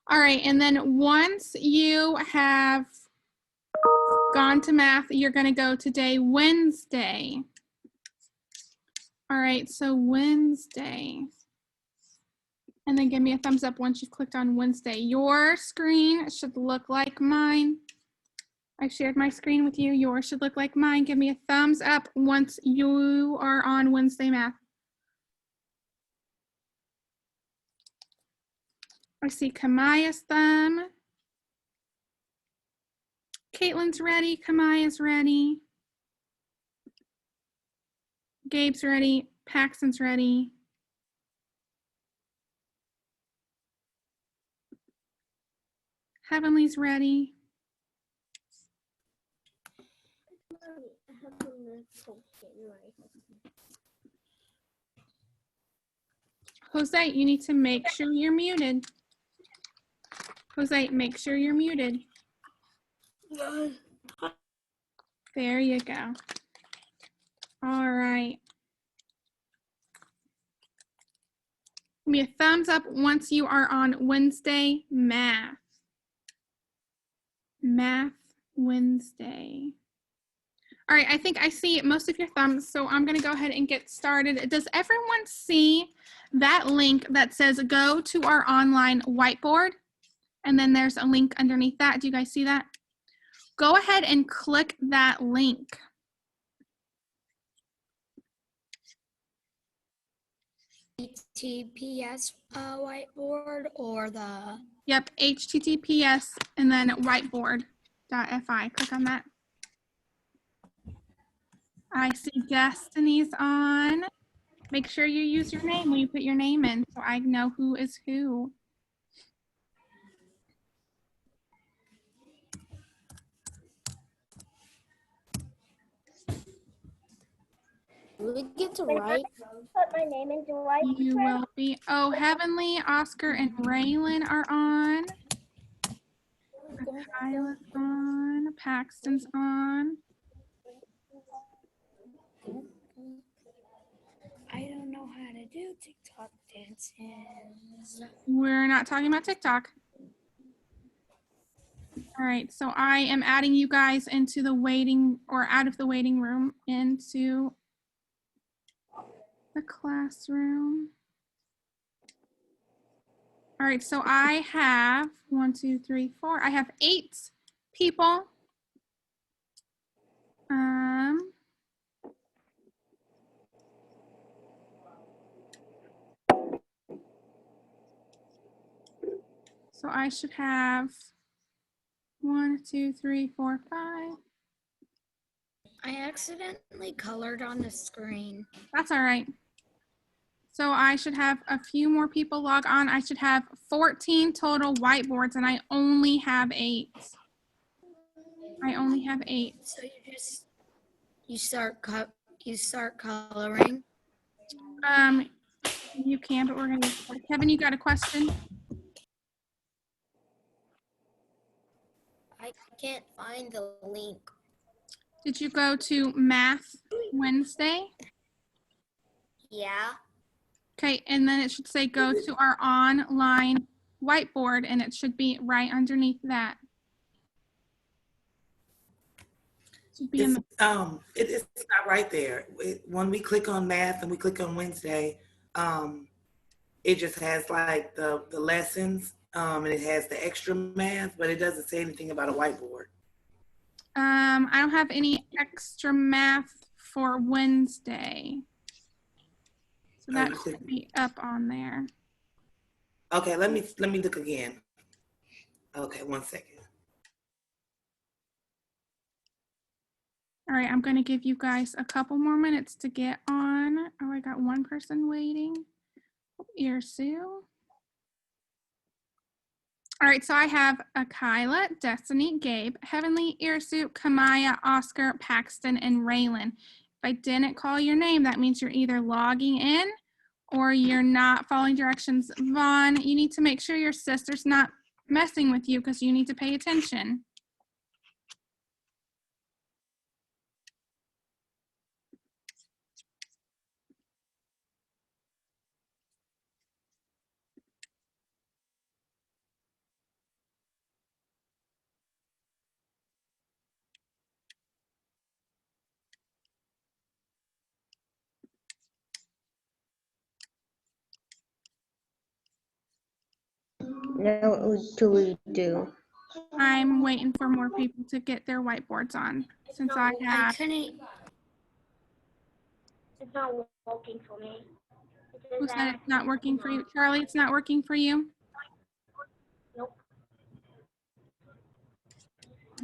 All right, and then once you have gone to math, you're going to go to day Wednesday. All right, so Wednesday. And then give me a thumbs up once you've clicked on Wednesday. Your screen should look like mine. I've shared my screen with you. Yours should look like mine. Give me a thumbs up once you are on Wednesday math. I see Kamaya's thumb. Caitlin's ready. Kamaya's ready. Gabe's ready. Paxton's ready. Heavenly's ready. Jose, you need to make sure you're muted. Jose, make sure you're muted. There you go. All right. Give me a thumbs up once you are on Wednesday math. Math Wednesday. All right, I think I see most of your thumbs, so I'm going to go ahead and get started. Does everyone see that link that says go to our online whiteboard? And then there's a link underneath that. Do you guys see that? Go ahead and click that link. HTTPS whiteboard or the? Yep, HTTPS and then whiteboard.fi. Click on that. I see Destiny's on. Make sure you use your name when you put your name in so I know who is who. Do we get to write? Put my name into white. You will be. Oh, Heavenly, Oscar, and Raylan are on. Kyla's on. Paxton's on. I don't know how to do TikTok dances. We're not talking about TikTok. All right, so I am adding you guys into the waiting or out of the waiting room into the classroom. All right, so I have 1, 2, 3, 4. I have 8 people. So I should have 1, 2, 3, 4, 5. I accidentally colored on the screen. That's all right. So I should have a few more people log on. I should have 14 total whiteboards and I only have 8. I only have 8. So you start coloring. You can, but we're gonna, Kevin, you got a question? I can't find the link. Did you go to Math Wednesday? Yeah. Okay, and then it should say go to our online whiteboard and it should be right underneath that. Should be in the It's not right there. When we click on math and we click on Wednesday, it just has like the lessons and it has the extra math, but it doesn't say anything about a whiteboard. I don't have any extra math for Wednesday. So that should be up on there. Okay, let me look again. Okay, 1 second. All right, I'm going to give you guys a couple more minutes to get on. Oh, I got one person waiting. Irsu. All right, so I have Kyla, Destiny, Gabe, Heavenly, Irsu, Kamaya, Oscar, Paxton, and Raylan. If I didn't call your name, that means you're either logging in or you're not following directions. Vaughn, you need to make sure your sister's not messing with you because you need to pay attention. Now what do we do? I'm waiting for more people to get their whiteboards on since I I have. couldn't. It's not working for me. It says Who said I it's not working for you? Charlie, it's not working for you? Nope.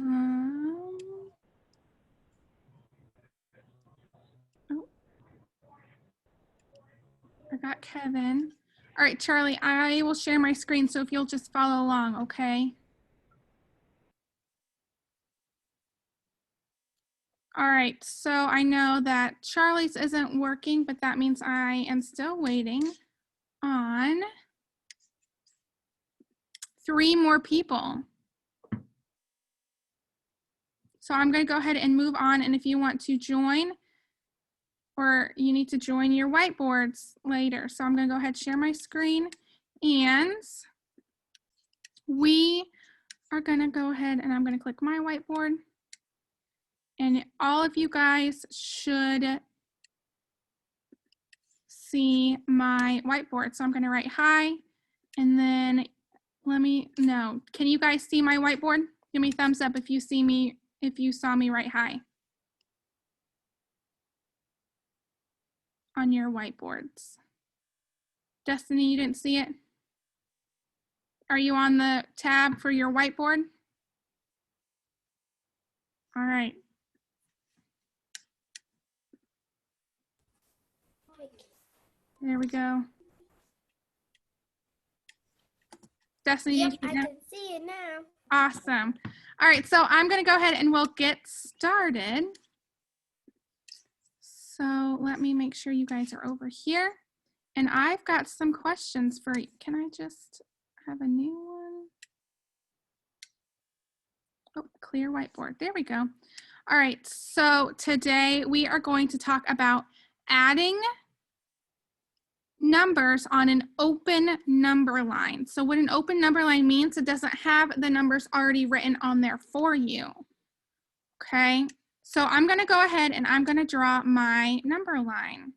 Oh. I got Kevin. All right, Charlie, I will share my screen, so if you'll just follow along, okay? All right, so I know that Charlie's isn't working, but that means I am still waiting on 3 more people. So I'm going to go ahead and move on, and if you want to join, or you need to join your whiteboards later. So I'm going to go ahead and share my screen, and we are going to go ahead and I'm going to click my whiteboard, and all of you guys should see my whiteboard. So I'm going to write hi, and then let me know. Can you guys see my whiteboard? Give me a thumbs up if you see me, if you saw me write hi on your whiteboards. Destiny, you didn't see it? Are you on the tab for your whiteboard? All right. There we go. Destiny, Yep, you I see that? can see it now. Awesome. All right, so I'm going to go ahead and we'll get started. So let me make sure you guys are over here. And I've got some questions for you. Can I just have a new one? Oh, clear whiteboard. There we go. All right, so today we are going to talk about adding numbers on an open number line. So what an open number line means, it doesn't have the numbers already written on there for you. Okay, so I'm going to go ahead and I'm going to draw my number line.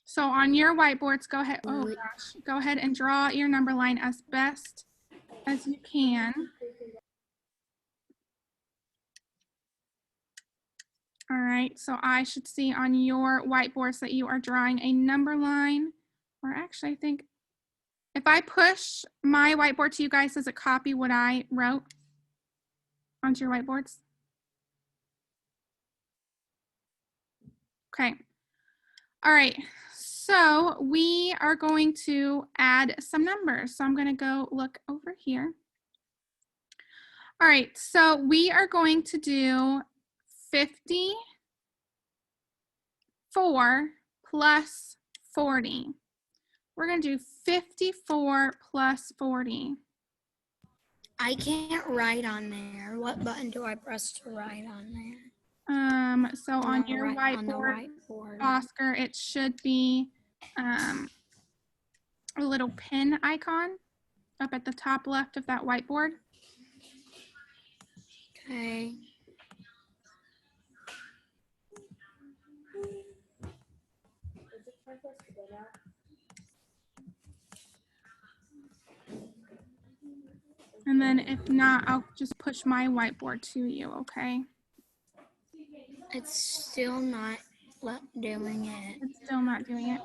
So on your whiteboards, go ahead. Oh gosh, go ahead and draw your number line as best as you can. All right, so I should see on your whiteboards that you are drawing a number line, or actually I think if I push my whiteboard to you guys, does it copy what I wrote onto your whiteboards? Okay. All right, so we are going to add some numbers. So I'm going to go look over here. All right, so we are going to do 54 plus 40. We're going to do 54 plus 40. I can't write on there. What button do I press to write on there? So on No, your right on the whiteboard, Oscar, it should be a little pin icon up at the top left of that whiteboard. Okay. And then if not, I'll just push my whiteboard to you, okay? It's still not doing it. It's still not doing it.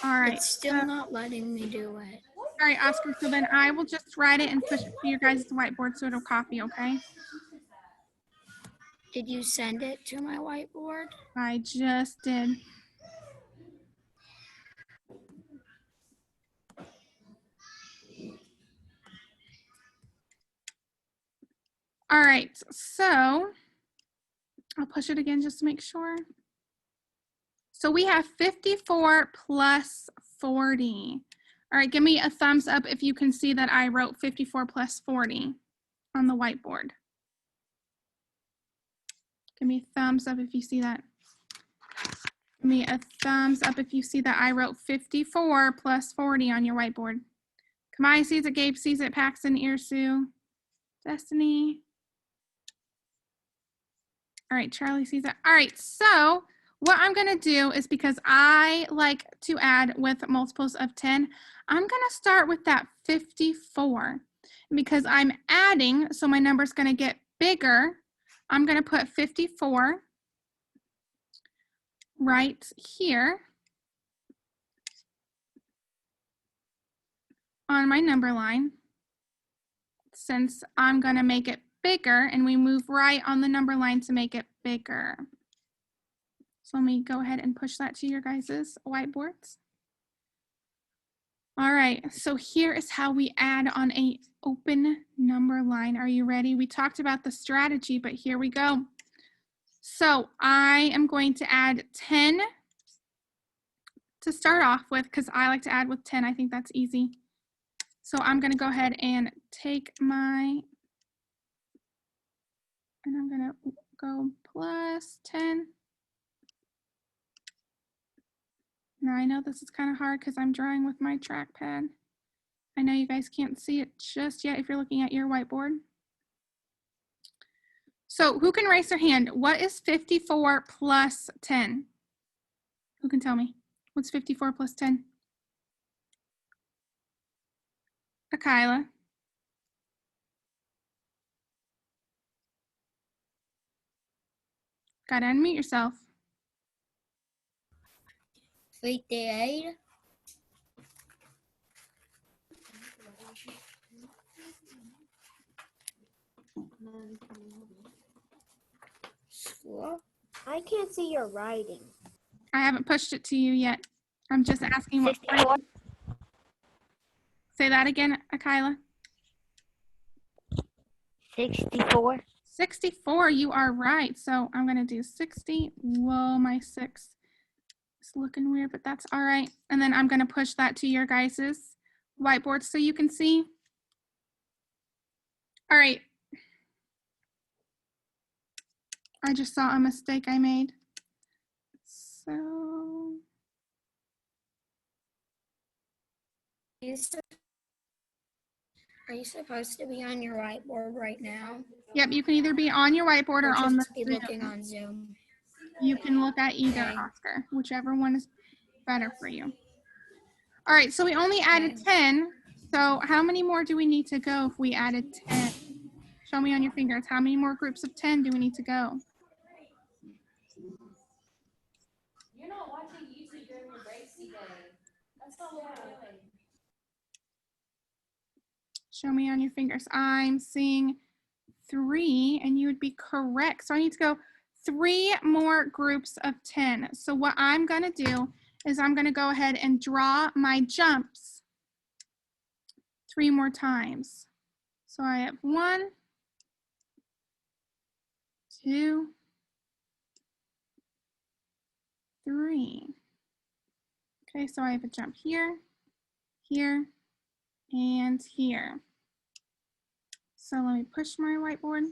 All right. It's still not letting me do it. All right, Oscar, so then I will just write it and push it to your guys' whiteboard so it'll copy, okay? Did you send it to my whiteboard? I just did. All right, so I'll push it again just to make sure. So we have 54 plus 40. All right, give me a thumbs up if you can see that I wrote 54 plus 40 on the whiteboard. Give me a thumbs up if you see that. Give me a thumbs up if you see that I wrote 54 plus 40 on your whiteboard. Kamai sees it, Gabe sees it, Paxton, Irsu, Destiny. All right, Charlie sees it. All right, so what I'm going to do is, because I like to add with multiples of 10, I'm going to start with that 54. Because I'm adding, so my number's going to get bigger, I'm going to put 54 right here on my number line. Since I'm going to make it bigger, and we move right on the number line to make it bigger. So let me go ahead and push that to your guys' whiteboards. All right, so here is how we add on a open number line. Are you ready? We talked about the strategy, but here we go. So I am going to add 10 to start off with, because I like to add with 10. I think that's easy. So I'm going to go ahead and take my, and I'm going to go plus 10. Now I know this is kind of hard because I'm drawing with my trackpad. I know you guys can't see it just yet if you're looking at your whiteboard. So who can raise their hand? What is 54 plus 10? Who can tell me? What's 54 plus 10? Akila. Gotta unmute yourself. 58. Well, I can't see your writing. I haven't pushed it to you yet. I'm just asking what. 64. Say that again, Akila. 64. 64, you are right. So I'm gonna do 60. Whoa, my 6 is looking weird, but that's all right. And then I'm gonna push that to your guys's whiteboard so you can see. All right. I just saw a mistake I made. So Are you supposed to be on your whiteboard right now? yep, you can either be on your whiteboard or on the just be Zoom. looking on Zoom? You can look at either, Okay. Oscar, whichever one is better for you. All right, so we only added Okay. 10. So how many more do we need to go if we added 10? Show me on your fingers. How many more groups of 10 do we need to go? You're not watching YouTube during your breaks today. That's not what we're doing. Show me on your fingers. I'm seeing 3, and you would be correct. So I need to go 3 more groups of 10. So what I'm going to do is I'm going to go ahead and draw my jumps 3 more times. So I have 1, 2, 3. Okay, so I have a jump here, here, and here. So let me push my whiteboard.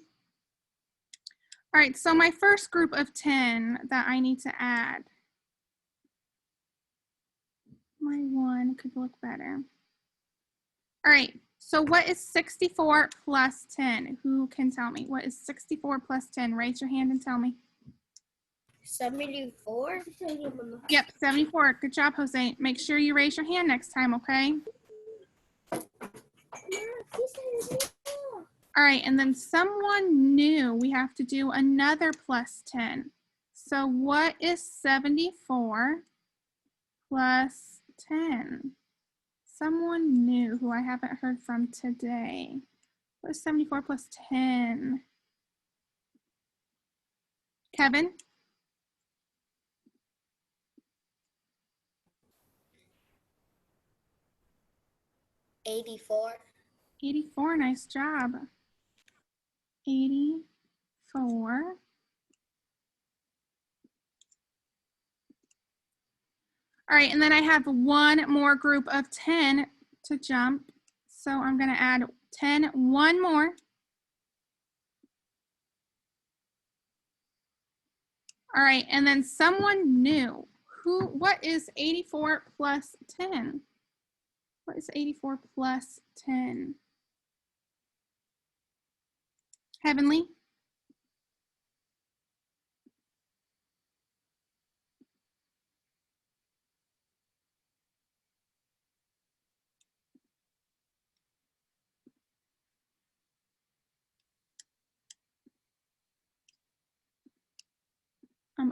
All right, so my first group of 10 that I need to add. My 1 could look better. All right, so what is 64 plus 10? Who can tell me? What is 64 plus 10? Raise your hand and tell me. 74? Yep, 74. Good job, Jose. Make sure you raise your hand next time, okay? All right, and then someone new, we have to do another plus 10. So what is 74 plus 10? Someone new who I haven't heard from today. What is 74 plus 10? Kevin? 84. 84, nice job. 84. All right, and then I have 1 more group of 10 to jump. So I'm gonna add 10, 1 more. All right, and then someone new. What is 84 plus 10? What is 84 plus 10? Heavenly?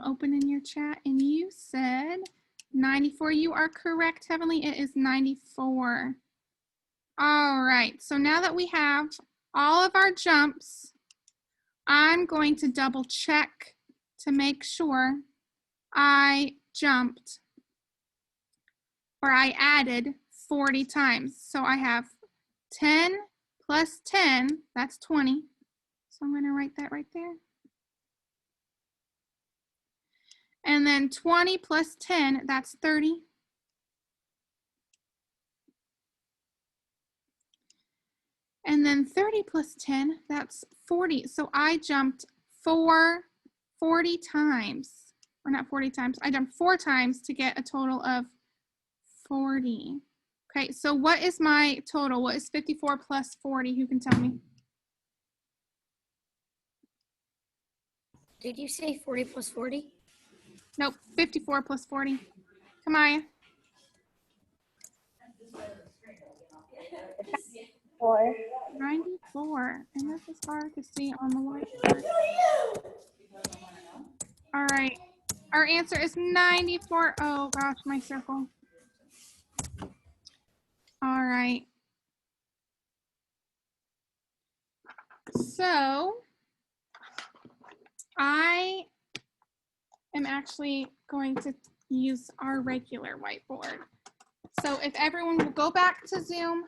I'm opening your chat, and you said 94. You are correct, Heavenly. It is 94. All right, so now that we have all of our jumps, I'm going to double check to make sure I jumped, or I added 40 times. So I have 10 plus 10, that's 20. So I'm going to write that right there. And then 20 plus 10, that's 30. And then 30 plus 10, that's 40. So I jumped 40 times. Or not 40 times, I jumped 4 times to get a total of 40. Okay, so what is my total? What is 54 plus 40? Who can tell me? Did you say 40 plus 40? Nope, 54 plus 40. Kamaya. 4. 94. And this is hard to see on the whiteboard. All right. Our answer is 94. Oh gosh, my circle. All right. So I am actually going to use our regular whiteboard. So if everyone will go back to Zoom.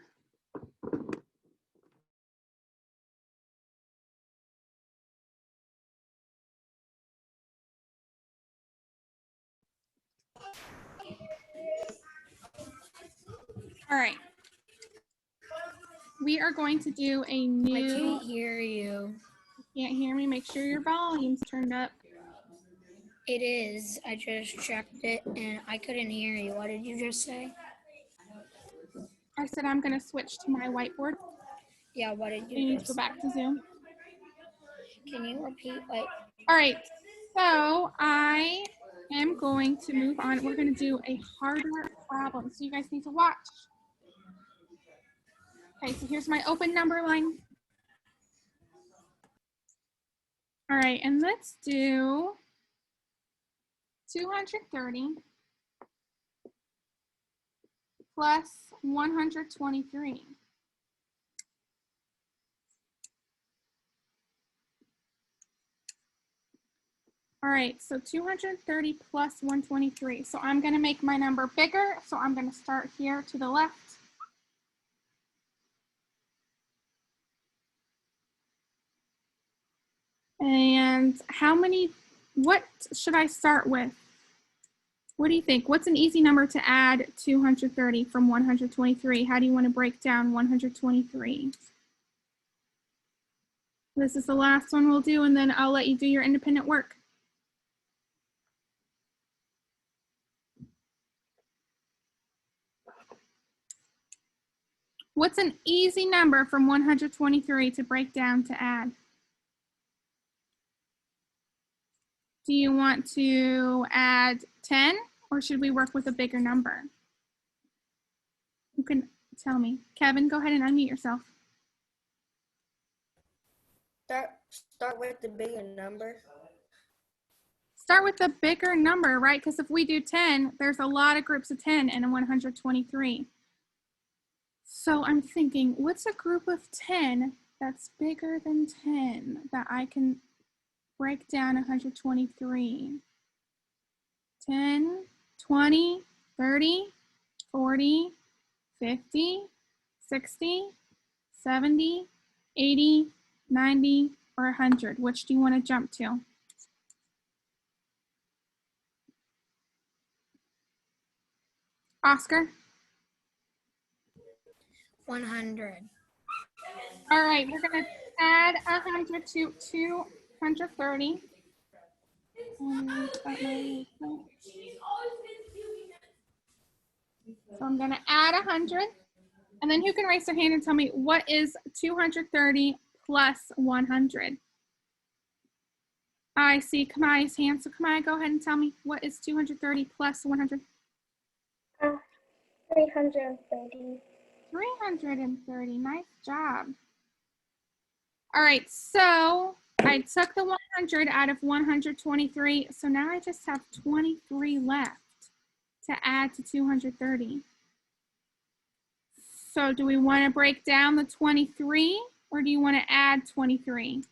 All right. We are going to do a I new, can't hear you. can't hear me, make sure your volume's turned up. It is. I just checked it and I couldn't hear you. What did you just say? I said I'm going to switch to my whiteboard. Yeah, what did You you need to just go say? back to Zoom. Can you repeat what? All right, so I am going to move on. We're going to do a harder problem. So you guys need to watch. Okay, so here's my open number line. All right, and let's do 230 plus 123. All right, so 230 plus 123. So I'm going to make my number bigger. So I'm going to start here to the left. And what should I start with? What do you think? What's an easy number to add 230 from 123? How do you want to break down 123? This is the last one we'll do, and then I'll let you do your independent work. What's an easy number from 123 to break down to add? Do you want to add 10, or should we work with a bigger number? You can tell me. Kevin, go ahead and unmute yourself. Start with the bigger number. Start with the bigger number, right? Because if we do 10, there's a lot of groups of 10 in a 123. So I'm thinking, what's a group of 10 that's bigger than 10 that I can break down 123? 10, 20, 30, 40, 50, 60, 70, 80, 90, or 100. Which do you want to jump to? Oscar? 100. All right, we're going to add 100 to 230. So I'm going to add 100. And then who can raise their hand and tell me what is 230 plus 100? I see Kamaya's hand. So Kamaya, go ahead and tell me what is 230 plus 100? 330. 330. Nice job. All right, so I took the 100 out of 123, so now I just have 23 left to add to 230. So do we want to break down the 23 or do you want to add 23?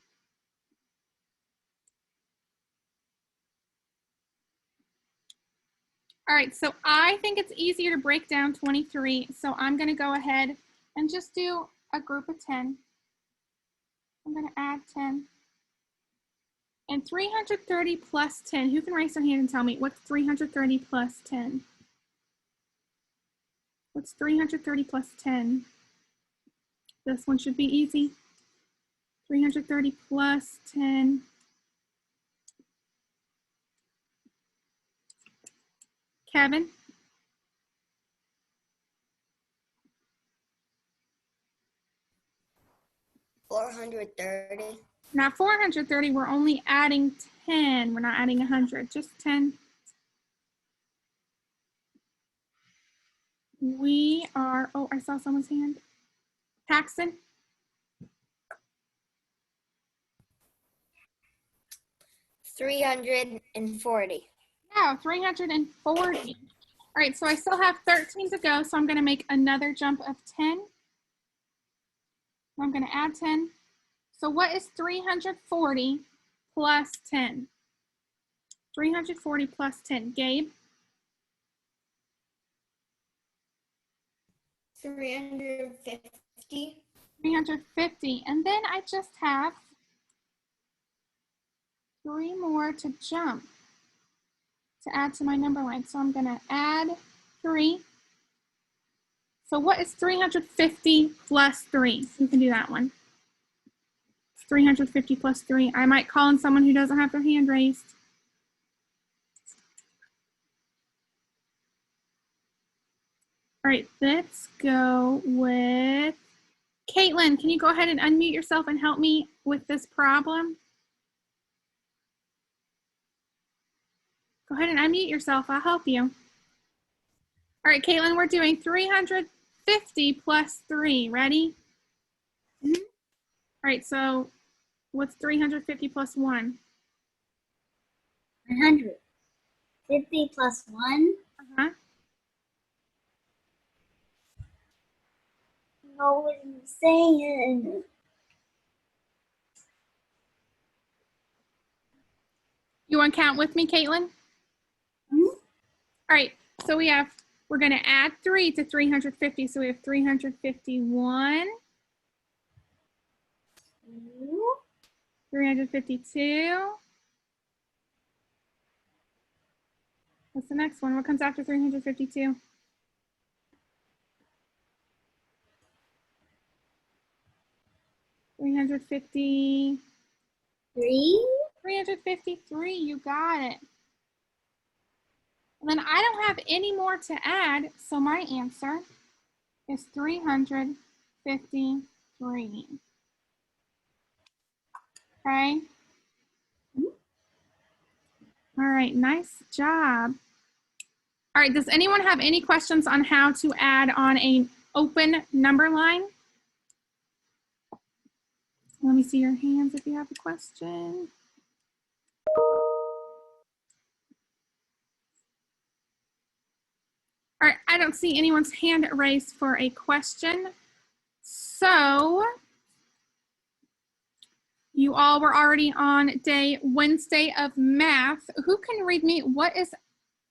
All right, so I think it's easier to break down 23, so I'm going to go ahead and just do a group of 10. I'm going to add 10. And 330 plus 10, who can raise their hand and tell me what's 330 plus 10? What's 330 plus 10? This one should be easy. 330 plus 10. Kevin? $430. Now 430, we're only adding 10. We're not adding 100, just 10. We are, oh, I saw someone's hand. Paxton? $340. Yeah, 340. All right, so I still have 13 to go, so I'm going to make another jump of 10. I'm going to add 10. So what is 340 plus 10? 340 plus 10. Gabe? 350. 350. And then I just have 3 more to jump to add to my number line. So I'm going to add 3. So what is 350 plus 3? Who can do that one? 350 plus 3. I might call on someone who doesn't have their hand raised. All right, let's go with Caitlin. Can you go ahead and unmute yourself and help me with this problem? Go ahead and unmute yourself. I'll help you. All right, Caitlin, we're doing 350 plus 3. Ready? All right, so what's 350 plus 1? 150 plus 1? Uh-huh. Know what I'm saying. You want to count with me, Caitlin? All right, so we're going to add 3 to 350. So we have 351, 352. What's the next one? What comes after 352? 353. 353, you got it. And then I don't have any more to add, so my answer is 353. Okay? All right, nice job. All right, does anyone have any questions on how to add on an open number line? Let me see your hands if you have a question. All right, I don't see anyone's hand raised for a question. So you all were already on day Wednesday of math. Who can read me what is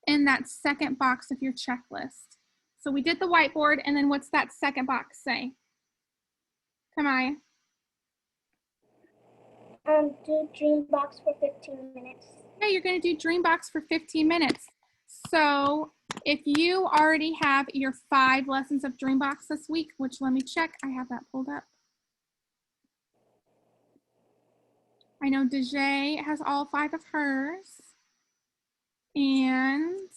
in that second box of your checklist? So we did the whiteboard, and then what's that second box say? Kamaya. Do Dreambox for 15 minutes. Yeah, you're going to do Dreambox for 15 minutes. So if you already have your 5 lessons of Dreambox this week, which let me check, I have that pulled up. I know Dejay has all 5 of hers. And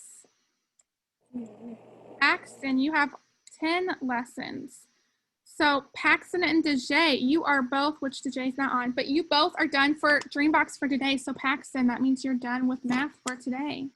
Paxton, you have 10 lessons. So Paxton and Dejay, you are both, which Dejay's not on, but you both are done for Dreambox for today. So Paxton, that means you're done with math for today.